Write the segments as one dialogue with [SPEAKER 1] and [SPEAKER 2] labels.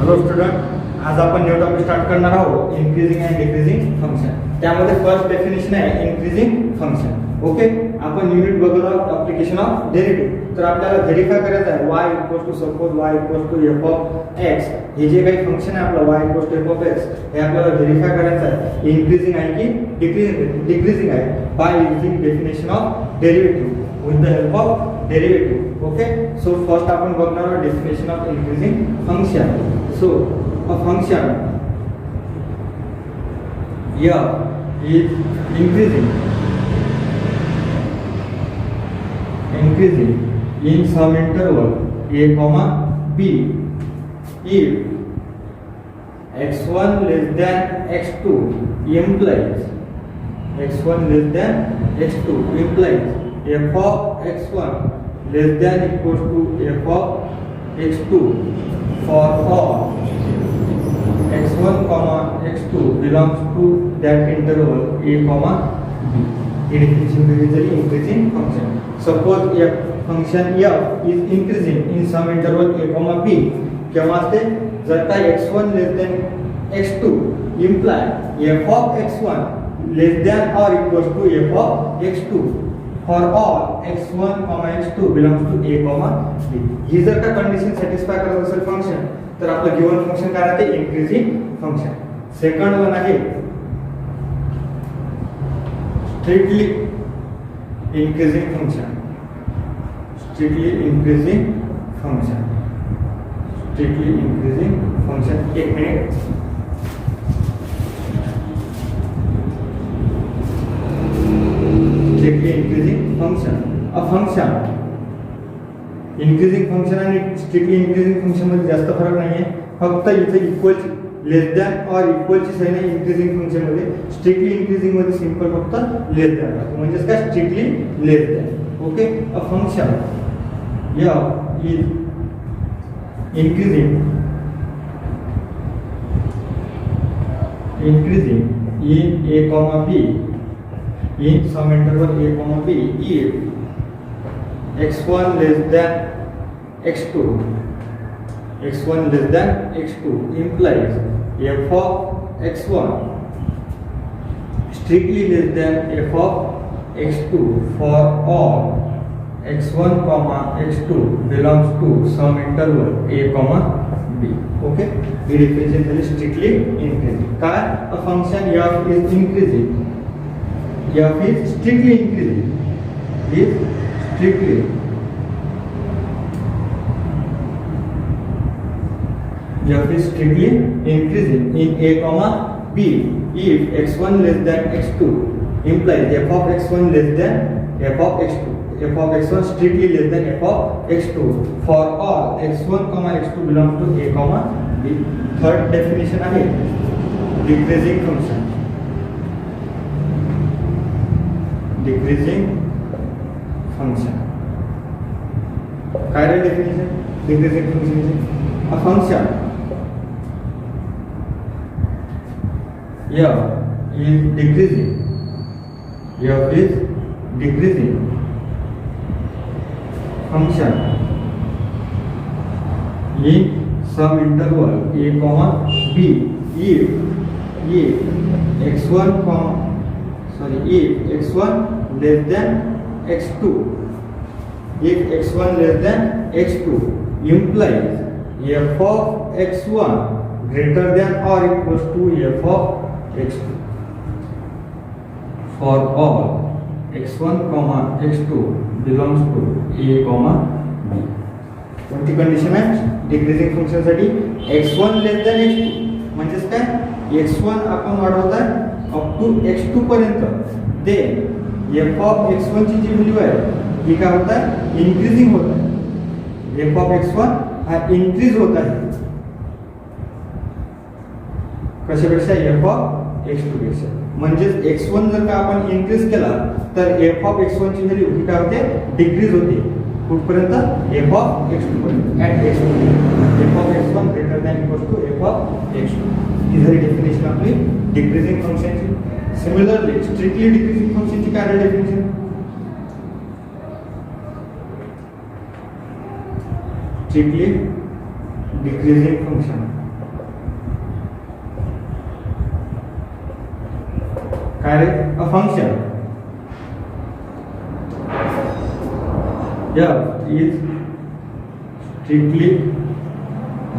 [SPEAKER 1] Hello student, आज आपण new topic start करणार आहोत इन्क्रीजिंग अँड डिक्रीजिंग फंक्शन. त्यामध्ये फर्स्ट डेफिनेशन आहे इन्क्रीजिंग फंक्शन. ओके, आपण युनिट बघत आहोत ॲप्लिकेशन ऑफ डेरिव्हेटिव्ह. तर आपल्याला व्हेरीफाय करायचं आहे y equals to suppose y equals to f of x. हे जे काही फंक्शन आहे आपलं y equals to f of x हे आपल्याला व्हेरीफाय करायचं आहे इन्क्रीजिंग आहे की डिक्रीजिंग आहे by using definition of derivative with the help of derivative. Okay, so first आपण बघणार आहोत definition of increasing function. So a function f is increasing in some interval a comma b if x1 less than x2 implies f of x1 less than equals to f of x2 for all x1 comma x2 belongs to that interval a comma b. It is individually increasing function. Suppose f function f is increasing in some interval a comma b. केव्हा असते जर का x1 less than x2 imply f of x1 less than or equals to f of x2 for all x1 comma x2 belongs to a comma b. ही जर का condition satisfy करत असेल function तर आपलं गिवन फंक्शन काय राहते increasing function. Second one आहे strictly increasing function. एक minute. Strictly increasing function a function increasing function आणि स्ट्रिक्टली इन्क्रीजिंग फंक्शन मध्ये जास्त फरक नाहीये. फक्त इथे इक्वल लेस दॅन और इक्वल ची साइन आहे इन्क्रीजिंग फंक्शन मध्ये. स्ट्रिक्टली इन्क्रीजिंग मध्ये सिंपल फक्त लेस दॅन म्हणजे काय strictly less than. Okay, a function f is increasing in a comma b in some interval a comma b if x1 less than x2 implies f of x1 strictly less than f of x2 for all x1 comma x2 belongs to some interval a comma b. Okay, we represent the strictly increasing. काय a function f is increasing, f is strictly increasing, f is strictly increasing in a comma b if x1 less than x2 implies f of x1 less than f of x2, f of x1 strictly less than f of x2 for all x1 comma x2 belongs to a comma b. Third definition आहे decreasing function. काय रे definition decreasing function? a function f is decreasing function in some interval a comma b if x1 less than x2 implies f of x1 greater than or equals to f of x2 for all x1 comma x2 belongs to a comma b. कोणती condition आहे decreasing function साठी x1 less than x2 म्हणजे काय x1 आपण वाढवताय up to x2 पर्यंत. ते f of x1 ची जी value आहे ही काय होत आहे इन्क्रीजिंग होत आहे. f of x1 हा इन्क्रीज होत आहे कशापेक्षा f of x2 पेक्षा. म्हणजे x1 जर का आपण इन्क्रीज केला तर f of x1 ची व्हॅल्यू ही काय होते डिक्रीज होते कुठपर्यंत f of x2 पर्यंत. At x2 f of x1 greater than equal to f of x2. ही झाली डेफिनेशन आपली डिक्रीजिंग फंक्शनची. सिमिलरली स्ट्रिक्टली डिक्रीजिंग फंक्शनची काय आहे डेफिनेशन? स्ट्रिक्टली डिक्रीजिंग फंक्शन काय रे a function f is strictly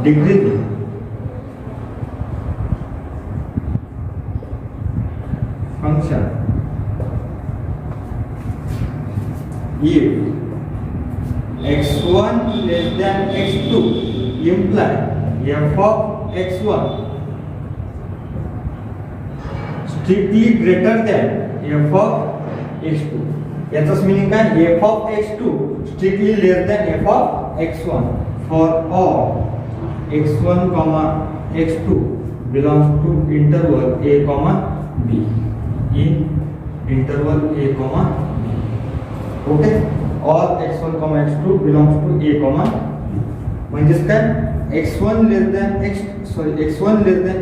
[SPEAKER 1] decreasing function if x1 less than x2 imply f of x1 strictly greater than f of x2. याचाच meaning काय f of x2 strictly less than f of x1 for all x1 x2 belongs to interval a b in interval a b. Okay, all x1 x2 belongs to a b. म्हणजेच काय x1 less than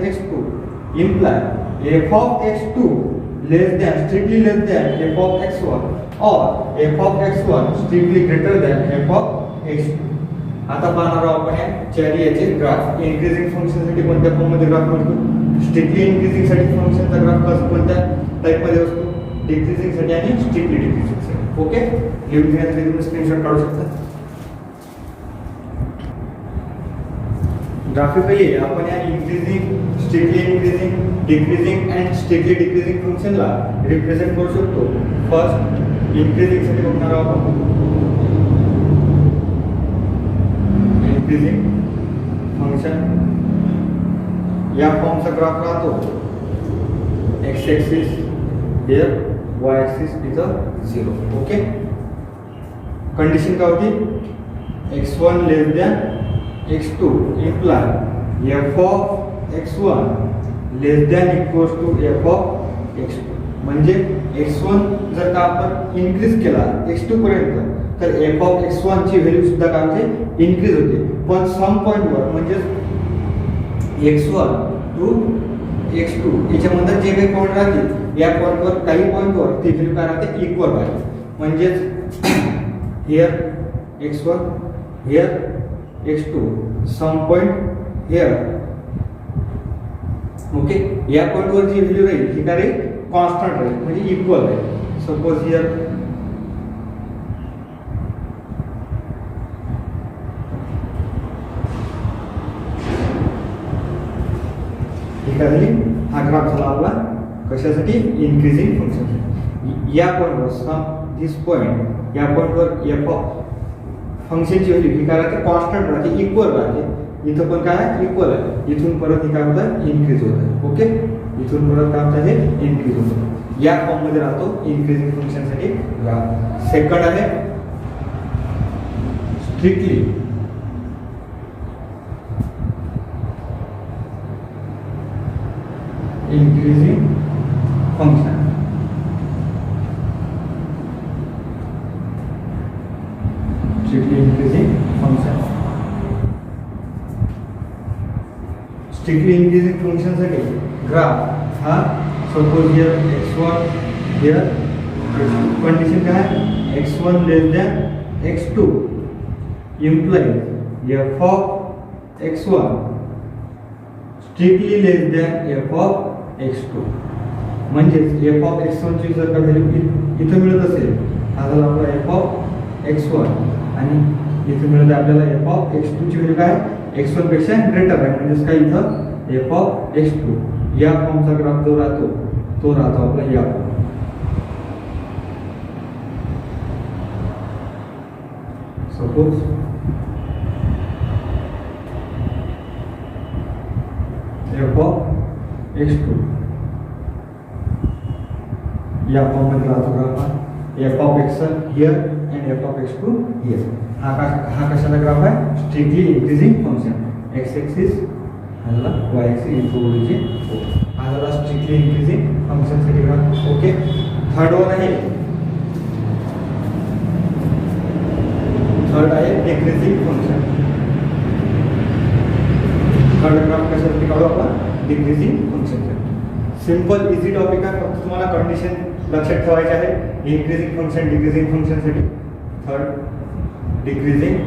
[SPEAKER 1] x2 imply f of x2 less than strictly less than f of x1 or f of x1 strictly greater than f of x2. आता पाहणार आहोत आपण या चारी याचे graph. Increasing function साठी कोणत्या फॉर्म मध्ये ग्राफ मिळतो, स्ट्रिक्टली इन्क्रीजिंग साठी फंक्शनचा ग्राफ कसा कोणत्या टाइप मध्ये असतो, डिक्रीजिंग साठी आणि स्ट्रिक्टली डिक्रीजिंग साठी. ओके, लिहून घेण्यासाठी तुम्ही स्क्रीनशॉट काढू शकता. ग्राफिकली आपण या increasing, strictly increasing, decreasing and strictly decreasing फंक्शनला रिप्रेझेंट करू शकतो. फर्स्ट इन्क्रीजिंग साठी बघणार आहोत आपण. इन्क्रीजिंग फंक्शन या फॉर्मचा ग्राफ राहतो. X axis here, Y axis इथं 0. ओके, कंडिशन काय होती, x1 less than x2 imply f of x1 less than equals to f of x2. म्हणजे x1 जर का आपण इन्क्रीज केला x2 पर्यंत तर f of x1 ची व्हॅल्यू सुद्धा काय होते, इन्क्रीज होते. पण सम पॉइंट वर म्हणजे x1 टू x2 याच्यामध्ये जे काही पॉइंट राहतील या पॉइंट वर काही पॉइंट वर ती व्हॅल्यू काय राहते, इक्वल राहते. म्हणजेच here x1 here x2 some point here. Okay, या पॉइंट वर जी व्हॅल्यू राहील ही काय राहील, कॉन्स्टंट राहील म्हणजे इक्वल राहील. सपोज हियर ही काय झाली, हा ग्राफ झाला आपला कशासाठी, इन्क्रीजिंग फंक्शन. या पॉइंट वर सम दिस पॉइंट, या पॉइंट वर एफ ऑफ फंक्शनची व्हॅल्यू ही काय राहते, कॉन्स्टंट राहते, इक्वल राहते. इथं पण काय इक्वल आहे. इथून परत ही काय होतं, इन्क्रीज होत आहे. ओके, इथून परत काय होतं, हे इन्क्रीज होतं. या फॉर्म मध्ये राहतो इन्क्रीजिंग फंक्शन साठी ग्राफ. सेकंड आहे strictly increasing function. strictly increasing function. Strictly increasing function साठी ग्राफ हा suppose here x1 here condition काय आहे, x1 less than x2 implies f of x1 strictly less than f of x2. म्हणजेच f of x1 ची जर का value इथे मिळत असेल, हा झाला आपला f of x1 आणि इथे मिळत आपल्याला f of x2 ची व्हॅल्यू काय, x1 पेक्षा ग्रेटर आहे. म्हणजेच काय इथं f of x2 या फॉर्मचा ग्राफ जो राहतो तो राहतो आपला या form. Suppose f of x2 या फॉर्म मध्ये राहतो ग्राफ हा. f of x1 here and f of x2 here. हा कशाचा ग्राफ आहे, strictly increasing function. x axis आणि y एक्सिस इथं ओरिजिन. हा झाला स्ट्रिक्टली इन्क्रीजिंग फंक्शन साठी ग्राफ. ओके, थर्ड वन आहे, थर्ड आहे डिक्रीजिंग फंक्शन. थर्ड ग्राफ कशासाठी काढू आपण, decreasing function. Simple easy topic आहे, फक्त तुम्हाला कंडिशन लक्षात ठेवायचे आहे. इन्क्रीजिंग फंक्शन डिक्रीजिंग फंक्शन साठी third decreasing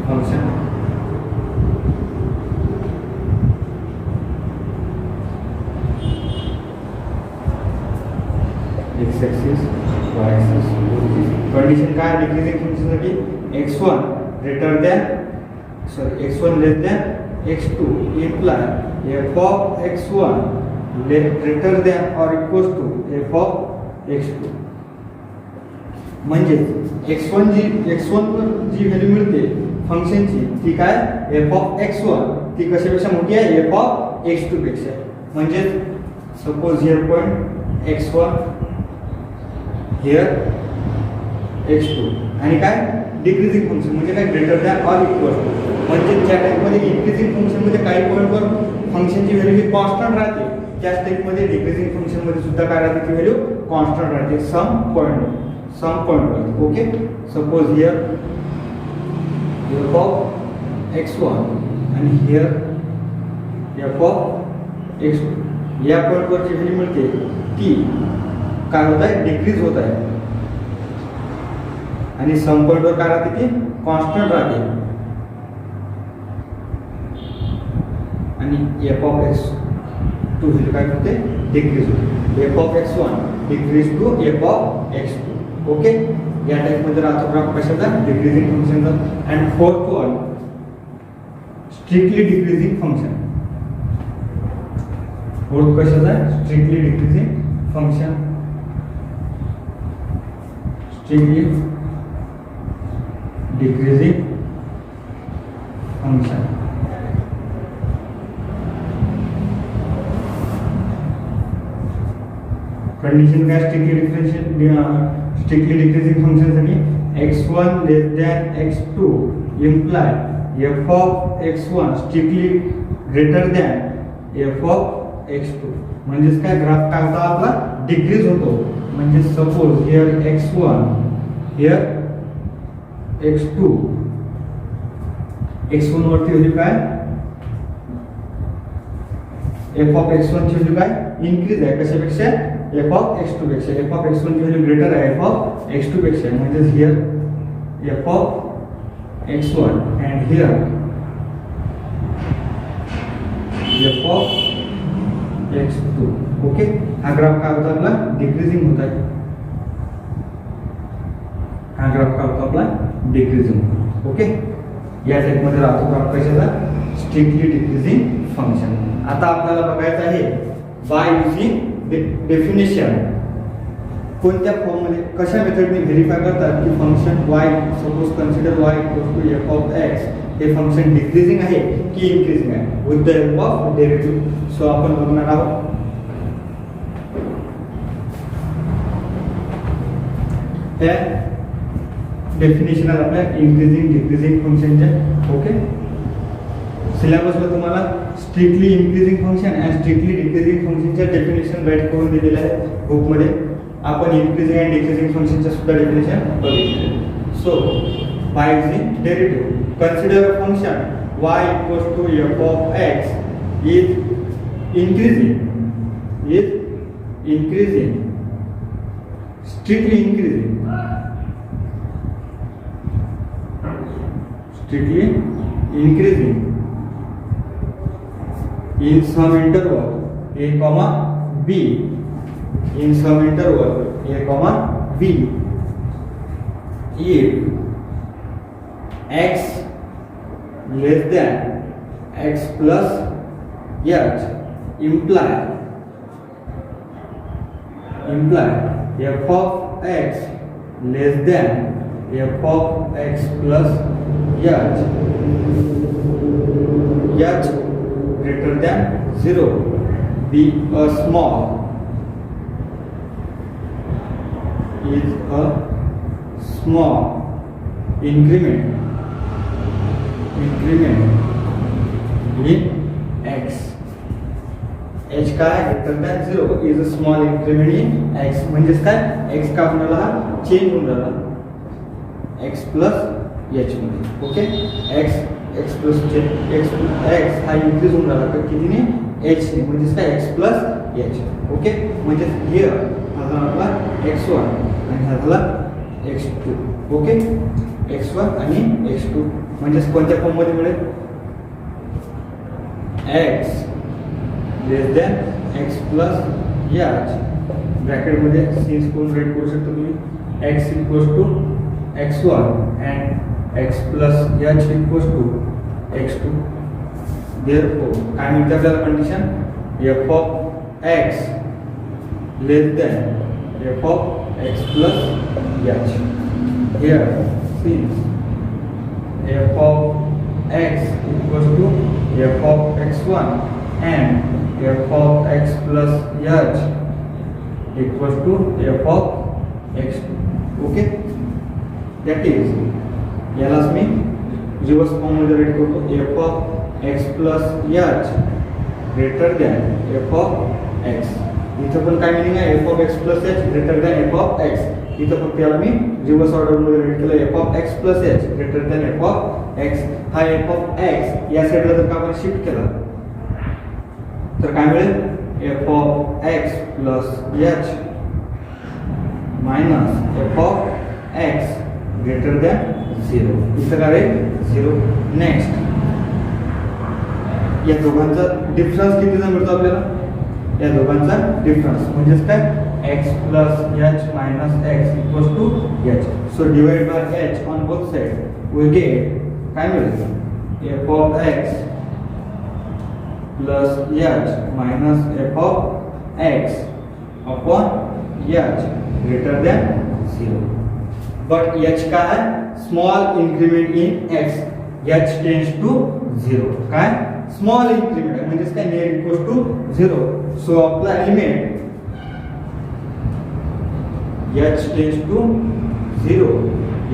[SPEAKER 1] function. X axis Y axis condition काय डिक्रीजिंग फंक्शनसाठी x1 greater than x1 less than x2 imply f of x1 greater than or equals to f of x2. म्हणजे x1 वर जी value मिळते फंक्शनची ती काय f of x1 ती कशापेक्षा मोठी आहे f of x2 पेक्षा. म्हणजे suppose here point x1 here x2 आणि काय डिक्रीजिंग फंक्शन म्हणजे काय greater than or equal to. म्हणजे ज्या टाइपमध्ये इन्क्रीजिंग फंक्शनमध्ये काही पॉईंटवर फंक्शनची व्हॅल्यू ही कॉन्स्टंट राहते त्याच टाइपमध्ये डिक्रीजिंग फंक्शनमध्ये सुद्धा काय राहते ती व्हॅल्यू कॉन्स्टंट राहते some point. Okay suppose here f of x1 आणि हिअर f of x2 या पॉईंटवर जी व्हॅल्यू मिळते ती काय होत आहे डिक्रीज होत आहे आणि सम पॉईंटवर काय राहते ती कॉन्स्टंट राहते आणि f of x2 व्हॅल्यू काय होते डिक्रीज होते f of x1 decrease to f of x2. Okay या टाइप मध्ये राहतो ग्राफ कशाचा डिक्रीजिंग फंक्शनचा. And fourth one strictly decreasing function. Fourth कशाचा strictly decreasing function. Strictly decreasing function condition काय स्ट्रिक्टली डिक्रीजिंग फंक्शन साठी x1 less than x2 imply f of x1 strictly greater than f of x2. म्हणजेच काय graph काय होता आपला decrease होतो. म्हणजे suppose here x1 here x2 x1 वरती व्हॅल्यू काय f of x1 ची व्हॅल्यू काय इन्क्रीज आहे कशापेक्षा f of x2 पेक्षा. f of x1 ची व्हॅल्यू ग्रेटर आहे f of x2 पेक्षा. म्हणजे here f of x1 and here f of x2. Okay हा ग्राफ काय होता आपला डिक्रीजिंग होत आहे. हा ग्राफ काय होता आपला डिक्रीजिंग. ओके या टाइप मध्ये राहतो ग्राफ कशाचा स्ट्रिक्टली डिक्रीजिंग फंक्शन. आता आपल्याला बघायचं आहे बाय युजिंग डेफिनेशन कोणत्या फॉर्म मध्ये कशा मेथडने व्हेरीफाय करतात की function y suppose consider y equals to f of x हे फंक्शन डिक्रीजिंग आहे की इन्क्रीजिंग आहे with the help of derivative. So आपण बघणार आहोत हे डेफिनेशन आहे आपल्या इन्क्रीजिंग डिक्रीजिंग फंक्शनच्या. ओके सिलेबसला तुम्हाला strictly increasing function and strictly decreasing फंक्शनच्या डेफिनेशन राईट करून दिलेलं आहे बुकमध्ये. आपण इन्क्रीजिंग अँड डिक्रीजिंग फंक्शनच्या सुद्धा डेफिनेशन बघितले. So by using derivative consider a function y equals to f of x is increasing strictly increasing in some interval a comma b in some interval a comma b if x less than x plus h imply f of x less than f of x plus h greater than 0 be a small increment in x. h काय greater than 0 is a small increment in x. म्हणजेच काय x का आपल्याला हा change होऊन राहिला x plus h मध्ये. Okay x plus हा इन्क्रीज होऊन राहिला कितीने h ने म्हणजेच काय x plus h. ओके म्हणजे हिअर हा झाला आपला x1 आणि हा झाला x2. ओके x1 आणि x2 म्हणजेच कोणत्या फॉर्म मध्ये मिळेल x less than x plus h ब्रॅकेटमध्ये सिन्स करून राईट करू शकता तुम्ही x equals to x1 and x plus h equals to x2. Therefore काय मिळते आपल्याला condition f of x less than f of x plus h. Here since f of x equals to f of x1 and f of x plus h equals to f of x2. Okay, that is यालाच मी reverse form मध्ये right करतो f of x plus h greater than f of x. इथं पण काय meaning आहे f of x plus h greater than f of x. इथं फक्त याला मी रिवर्स ऑर्डर मध्ये राईट केलं f of x plus h greater than f of x. हा f of x या साईडला जर का आपण शिफ्ट केला तर काय मिळेल f of x plus h minus f of x greater than 0. इथं काय राहील 0. नेक्स्ट या दोघांचा डिफरन्स कितीचा मिळतो आपल्याला या दोघांचा डिफरन्स म्हणजेच काय x plus h minus x equals to h. So divide by h on both sides we get काय मिळेल f of x plus h minus f of x upon h greater than 0. But h का है small increment in x. h tends to 0. काय small increment आहे म्हणजेच काय near equals to 0. So apply limit h tends to 0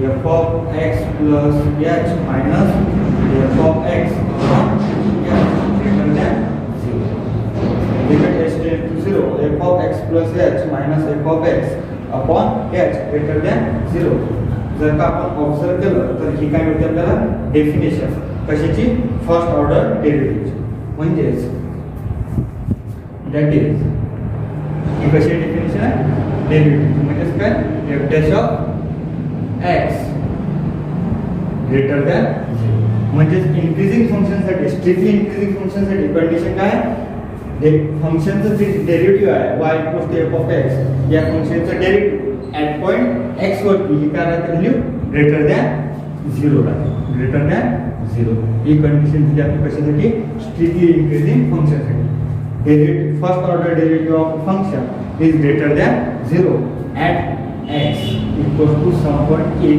[SPEAKER 1] f of x plus h minus f of x upon h greater than 0. Limit h tends to 0 f of x plus h minus f of x upon h greater than 0. जर का आपण observe केलं तर ही काय मिळते आपल्याला definition कशाची first order डेरिव्हेटिव्हची म्हणजेच दॅट इज ही कशी डेफिनेशन आहे डेरिव्हेटिव्ह म्हणजेच काय f dash of x greater than 0. म्हणजेच इन्क्रीजिंग फंक्शनसाठी स्ट्रिक्टली इन्क्रीजिंग फंक्शनसाठी कंडिशन काय फंक्शनचं जे डेरिव्हेटिव्ह आहे y equals to f of x या फंक्शनचं डेरिव्हेटिव्ह ॲट पॉइंट x वरती ही काय राहते व्हॅल्यू ग्रेटर दॅन 0 राहते ग्रेटर दॅन 0. ही कंडिशन दिली आपली कशासाठी स्ट्रिक्टली इन्क्रीजिंग फंक्शनसाठी derivative first order derivative of function is greater than 0 at x equals to some point a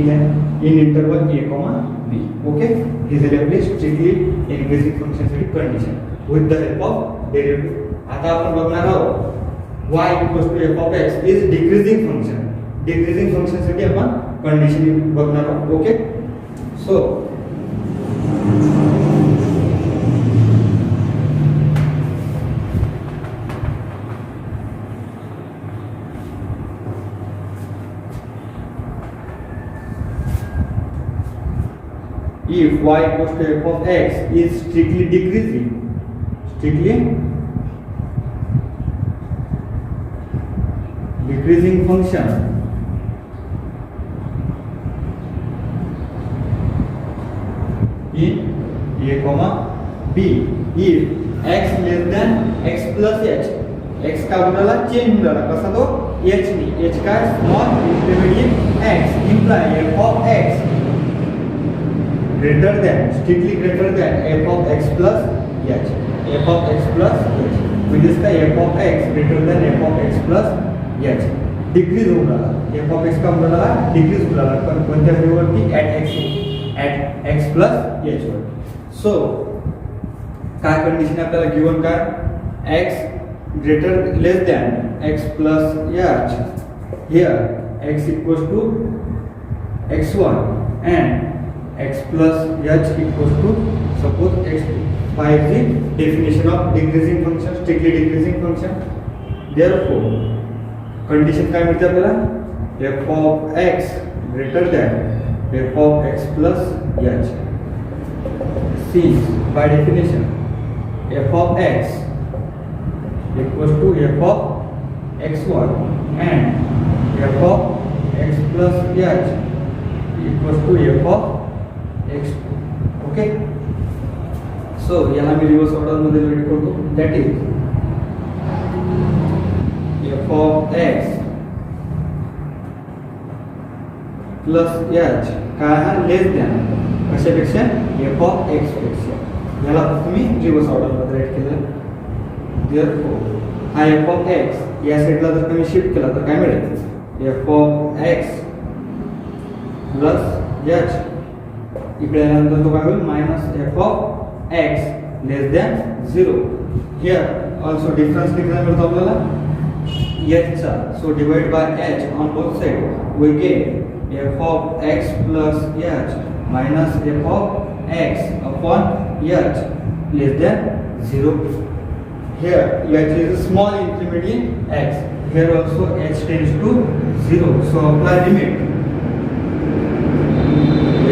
[SPEAKER 1] in interval a comma b. Okay, this is a strictly increasing function condition with the help of derivative. आता आपण बघणार आहोत y equals to f of x is decreasing function. Decreasing function साठी आपण condition बघणार आहोत. Okay, so if y equals to f of x is strictly decreasing function in a comma b if x less than x plus h. x का उडाला change उडाला कसा तो h नी h का small increment in x imply f of x greater than strictly greater than f of x plus h. f of x plus h which is the f of x greater than f of x plus h. Decrease होऊन राहिला f of x का होऊन राहिला decrease होऊन राहिला पण कोणत्या व्हॅल्यूवरती at x plus h वर. सो काय कंडिशन आपल्याला गिवन काय x greater less than x plus h. Here x equals to x1 and x plus h equals to suppose x2. By the definition of decreasing function, strictly decreasing function, therefore condition काय मिळते आपल्याला f of x greater than f of x plus h. Since by definition f of x equals to f of x1 and f of x plus h equals to f of x2. Okay, so याला मी reverse order मध्ये right करतो. That is F of X plus H काय हा लेस than कशापेक्षा F of x पेक्षा. याला तुम्ही reverse ऑर्डरमध्ये right केलं. देअरफॉर हा एफ ऑफ एक्स या साईडला जर तुम्ही शिफ्ट केला तर काय मिळेल F of X plus H. इकडे आल्यानंतर तो काय होईल minus F of X less than 0. Here also difference किती मिळतो आपल्याला एच चा. So divide by H on both side we get f of x plus h minus f of x upon h less than 0. Here h is a small increment in x. Here also h tends to 0. So apply limit.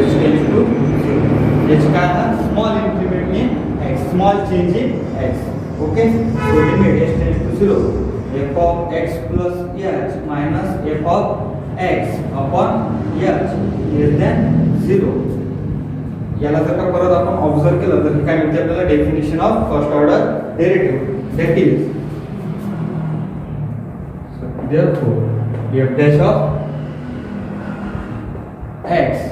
[SPEAKER 1] H tends to 0. H का है small increment in x, small change in x. Okay. So limit h tends to 0. f of x plus h minus f of x upon h less than 0. याला जर का परत आपण observe केलं तर काय मिळते आपल्याला definition of first order derivative that is therefore f dash of x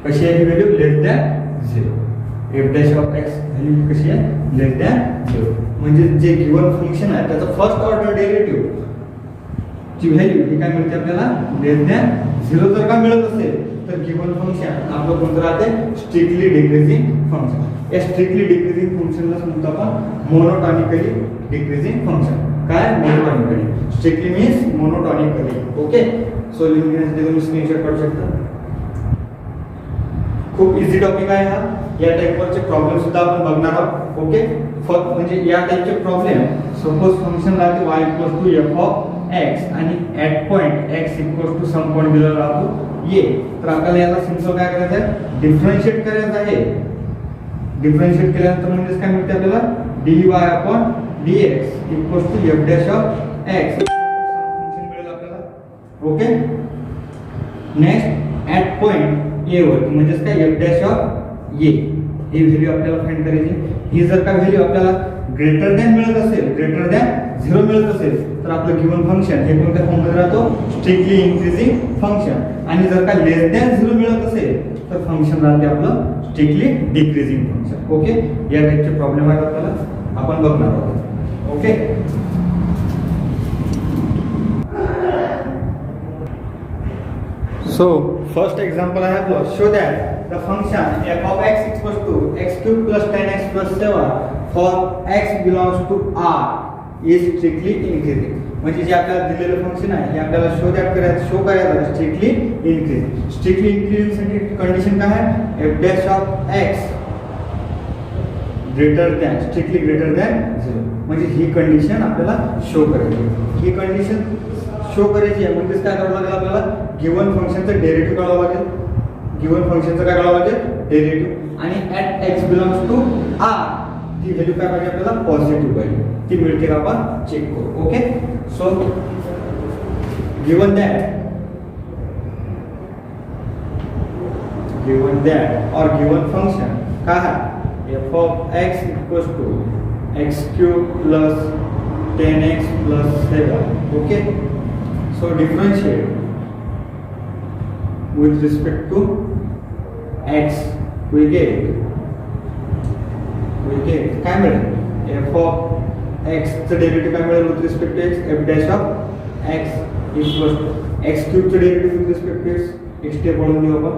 [SPEAKER 1] कशी आहे ही value less than 0. f dash of x value कशी आहे लेस दॅन 0. म्हणजे जे गिवन फंक्शन आहे त्याचा फर्स्ट ऑर्डर डेरिव्हेटिव्ह ची व्हॅल्यू ही काय मिळते आपल्याला लेस दॅन 0 जर का मिळत असेल तर गिवन फंक्शन आपलं कोणतं राहते स्ट्रिक्टली डिक्रीजिंग फंक्शन. या स्ट्रिक्टली डिक्रीजिंग फंक्शनला म्हणतो आपण मोनोटॉनिकली डिक्रीजिंग फंक्शन. काय monotonically strictly means monotonically. Okay. So लिहिण्यासाठी तुम्ही स्क्रीनशॉट काढू शकता. खूप इझी टॉपिक आहे हा. या टाइपवरचे प्रॉब्लेम सुद्धा आपण बघणार आहोत. ओके. फक्त म्हणजे या टाइपचे प्रॉब्लेम सपोज फंक्शन राहते y = f ऑफ x आणि at point x = some point दिलेला राहतो ये. तर आपल्याला याला सिंपल काय करायचं आहे डिफरन्शिएट करायचं आहे. डिफरन्शिएट केल्यानंतर म्हणजे काय मिळते आपल्याला dy upon dx = f dash of x function मिळेल आपल्याला. Okay. Next at point a वर म्हणजे काय f dash of a he value आपल्याला फाइंड करायची. ही जर का व्हॅल्यू आपल्याला ग्रेटर दॅन मिळत असेल ग्रेटर दॅन 0 मिळत असेल तर आपलं गिवन फंक्शन हे कोणत्या फॉर्म मध्ये राहतो स्ट्रिक्टली इन्क्रीजिंग फंक्शन. आणि जर का लेस दॅन 0 मिळत असेल तर फंक्शन राहते आपलं स्ट्रिक्टली डिक्रीजिंग फंक्शन. ओके. या टाइपचे प्रॉब्लेम आहेत आपल्याला आपण बघणार आहोत. Okay. So first example I have to show that the function f of x equals to x cube plus 10x plus 7 for x belongs to R is strictly increasing. म्हणजे जे आपल्याला दिलेलं फंक्शन आहे हे आपल्याला शो करायचं strictly increasing. Strictly increasing साठी condition काय आहे f dash of x greater than strictly greater than 0. म्हणजे ही कंडिशन आपल्याला शो करायची. ही कंडिशन शो करायची आहे म्हणजे काय करावं लागेल आपल्याला गिवन फंक्शनचं डेरिव्हेटिव्ह काढावं लागेल. गिवन फंक्शनचं काय काढावं लागेल डेरिव्हेटिव्ह. आणि at x belongs to r ती व्हॅल्यू काय पाहिजे आपल्याला पॉझिटिव्ह पाहिजे. ती मिळते का आपण चेक करू. ओके. सो गिवन दॅट और गिवन फंक्शन काय आहे f of x = x³ plus 10x plus 7. Okay. So differentiate with respect to x we get काय मिळेल f of x चं डेरिव्हेटिव्ह काय मिळेल with respect to x f dash of x equals to x³ चं derivative with respect to x एक step वाढवून देऊ आपण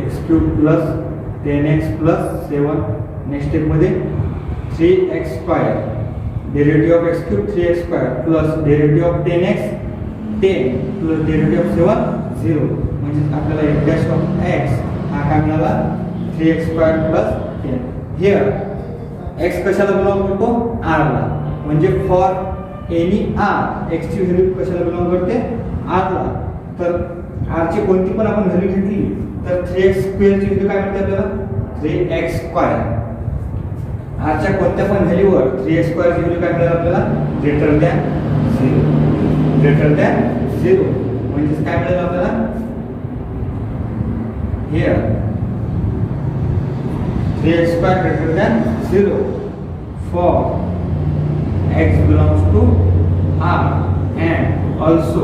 [SPEAKER 1] x³ plus 10x plus 7. Next step मध्ये 3x² derivative of x³ 3x² plus derivative of 10x 10 plus derivative of 7 0. म्हणजे आपल्याला f dash of x हा काय मिळाला 3x² plus 10. हिअर x कशाला बिलॉंग करतो r ला. म्हणजे फॉर एनी r x ची व्हॅल्यू कशाला बिलॉंग करते r ला. तर r ची कोणती पण आपण व्हॅल्यू घेतली तर 3x² ची व्हॅल्यू काय मिळते आपल्याला 3x². r च्या कोणत्या पण व्हॅल्यूवर 3x² ची व्हॅल्यू काय मिळेल आपल्याला ग्रेटर दॅन 0. म्हणजे काय मिळेल आपल्याला here 3x² greater than 0 for x belongs to R and also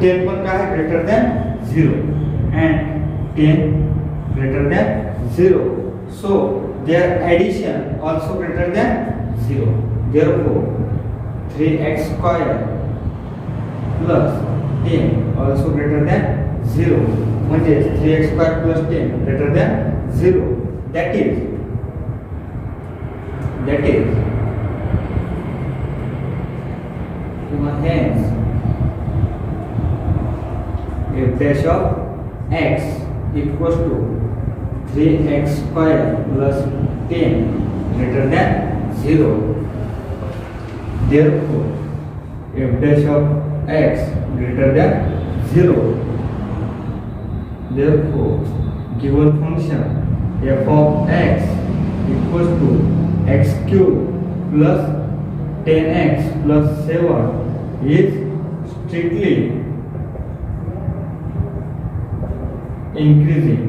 [SPEAKER 1] 10 पण काय आहे greater than 0 and 10 greater than 0. So their addition also greater than 0. Therefore 3x square plus 10 also greater than 0. म्हणजे 3x square plus 10 greater than 0. That is hence f dash of x equals to 3x square plus 10 greater than 0. Therefore f dash of x greater than 0. Therefore given function f of x equals to x cube plus 10x plus 7 is strictly increasing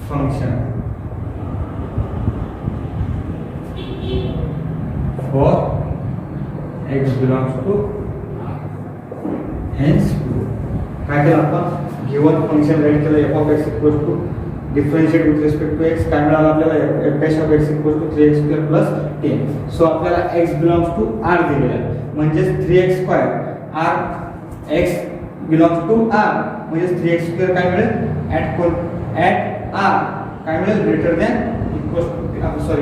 [SPEAKER 1] function for x belongs to hence काय केलं आपण given function write केलं f of x equals to differentiate with respect to x काय मिळालं आपल्याला f dash of x equals to 3x square plus 10. So आपल्याला x belongs to r दिलेला आहे म्हणजे 3x square r x belongs to r म्हणजे 3x square काय मिळेल at r काय मिळेल greater than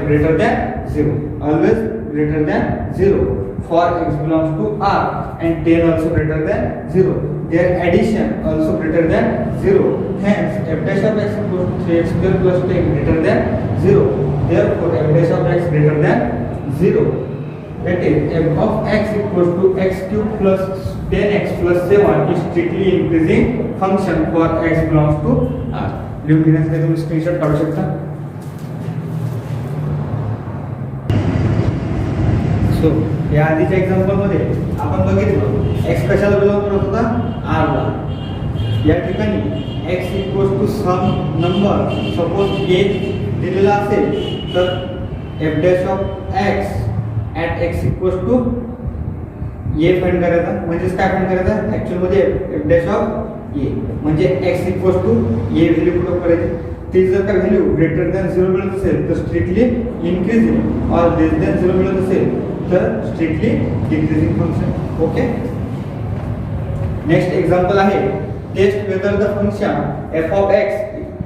[SPEAKER 1] greater than 0. Always greater than 0 for x belongs to r and 10 also greater than 0. Their addition also greater than 0. Hence f dash of x equals to 3x square plus 10 greater than 0. Therefore f dash of x greater than 0. That is f of x equals to x cube plus 10x plus 7 is strictly increasing function for x belongs to r. लिहून घेण्यासाठी तुम्ही screenshot काढू शकता. So या आधीच्या example मध्ये आपण बघितलं x कशाला बिलॉंग करत होता r ला. या ठिकाणी x equals to some number suppose a दिलेला असेल तर f dash of x at x equals to a find करायचा. म्हणजे काय फाइंड करायचा ऍक्च्युअल मध्ये f डॅश ऑफ a म्हणजे x equals to a value put करायची. ती जर का व्हॅल्यू ग्रेटर दॅन 0 मिळत असेल तर स्ट्रिक्टली इन्क्रीजिंग और लेस दॅन 0 मिळत असेल तर strictly decreasing function. Okay. Next example आहे test whether the function f of x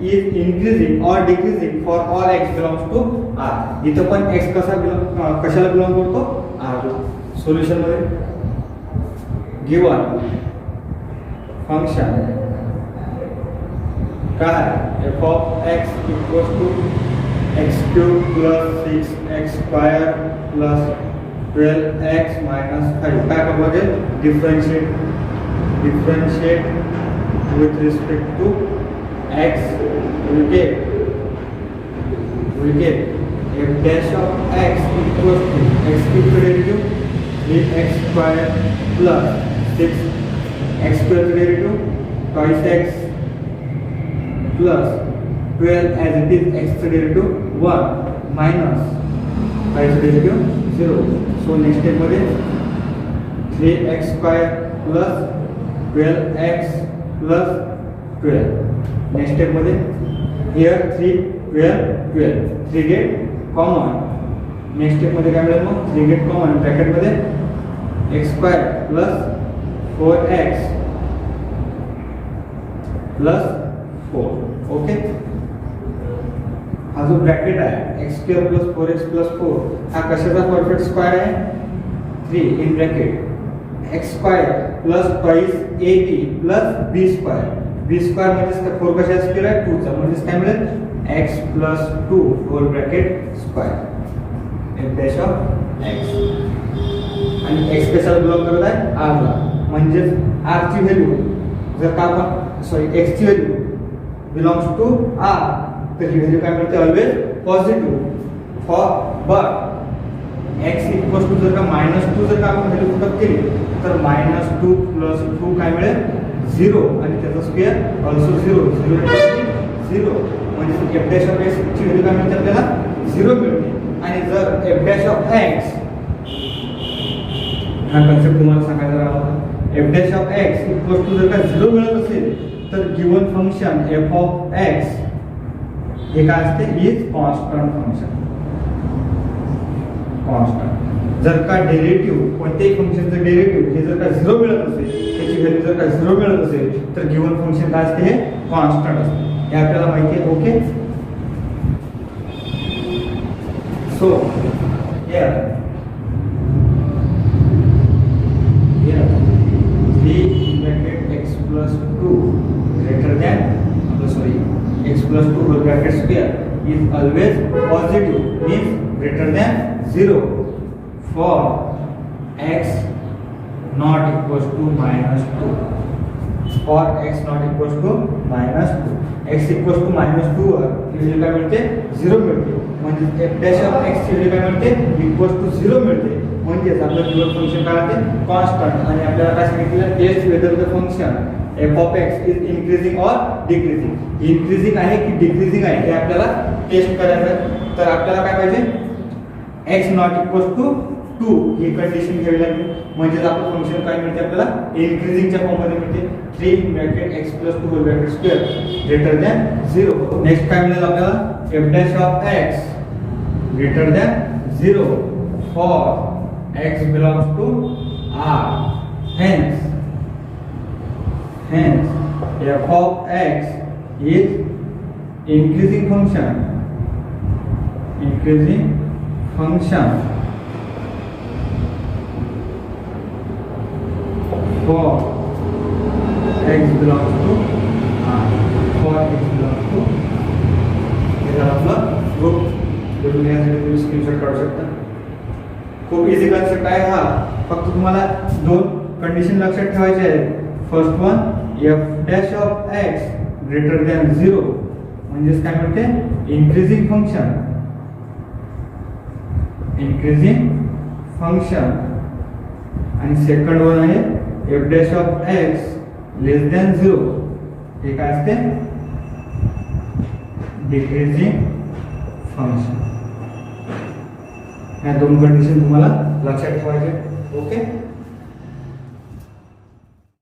[SPEAKER 1] is increasing or decreasing for all x belongs to r. इथं पण x कशाला बिलोंग करतो r ला. सोल्युशन मध्ये गिवन फंक्शन काय f of x equals to x cube plus 6x square plus 12x minus 5 काय करायचे differentiate with respect to x. we get f dash of x equals to x cube derivative 3x square plus 6x square derivative twice x plus 12 as it is x derivative 1 minus y derivative 0. So next step मध्ये 3x square plus 12x plus 12. Next step मध्ये here 3 12 3 get common. Next step मध्ये काय मिळेल मग 3 get common bracket मध्ये x square plus 4x plus 4. Okay. हा जो bracket आहे x square plus 4x plus 4 हा कशाचा परफेक्ट स्क्वेअर आहे 3 in bracket x square plus twice ab plus b square. b square म्हणजे 4 कशाचा स्क्वेअर आहे 2 चा म्हणजे काय मिळेल x plus 2 whole bracket square f dash of x. आणि x कशाला बिलॉंग करत आहे r ला. म्हणजे r ची व्हॅल्यू जर का आपण x ची व्हॅल्यू belongs to r तर ही व्हॅल्यू काय मिळते always positive for but x equals to जर का -2 जर का आपण व्हॅल्यू पुट केली तर -2 + 2 काय मिळेल 0 आणि त्याचा स्क्वेअर ऑल्सो 0 0 0 म्हणजे f डॅश ऑफ x ची व्हॅल्यू काय मिळते आपल्याला 0 मिळते. आणि जर f डॅश ऑफ x हा कन्सेप्ट तुम्हाला सांगायचा राहिला, f dash of x equal to जर का 0 मिळत असेल तर given function f of x हे काय असते इज कॉन्स्टंट फंक्शन. कॉन्स्टंट जर का डेरिव्हेटिव्ह कोणत्याही फंक्शनचं डेरिव्हेटिव्ह हे जर का 0 मिळत असेल, त्याची व्हॅल्यू जर का 0 मिळत असेल तर गिवन फंक्शन काय असते हे कॉन्स्टंट असते. हे आपल्याला माहिती आहे. Okay, so here 3 bracket x plus 2 greater than x plus 2 whole bracket square is always positive, means greater than 0 for x not equals to minus 2. For x not equals to minus 2, x equals to minus 2 वर value काय मिळते 0 मिळते. म्हणजे f dash of x ची value काय मिळते equals to 0 मिळते. म्हणजे आपलं गिवन फंक्शन काय आहे कॉन्स्टंट. आणि आपल्याला काय सांगितलं taste whether the function f of x is increasing or decreasing. Increasing आहे की डिक्रीजिंग आहे हे आपल्याला टेस्ट करायचं. तर आपल्याला काय पाहिजे x नॉट इक्वल्स टू 2 ही कंडिशन घ्यावी लागेल. म्हणजे आपलं फंक्शन काय मिळते आपल्याला इन्क्रीजिंगच्या फॉर्म मध्ये मिळते 3 bracket x plus 2 whole bracket square greater than 0. Next काय मिळेल आपल्याला f dash of x greater than 0 for x belongs to R. Hence f of x is increasing function for x belongs to R. For x belongs to हे आपला group लिहून घ्यायसाठी तुम्ही screenshot काढू शकता. खूप इझी कन्सेप्ट आहे हा. फक्त तुम्हाला दोन कंडिशन लक्षात ठेवायचे आहेत. First one f dash of x greater than 0 म्हणजे काय म्हणते इन्क्रीजिंग फंक्शन. आणि सेकंड वन आहे f dash of x less than 0 हे काय असते डिक्रीजिंग फंक्शन. या दोन कंडिशन तुम्हाला लक्षात ठेवायचे. ओके.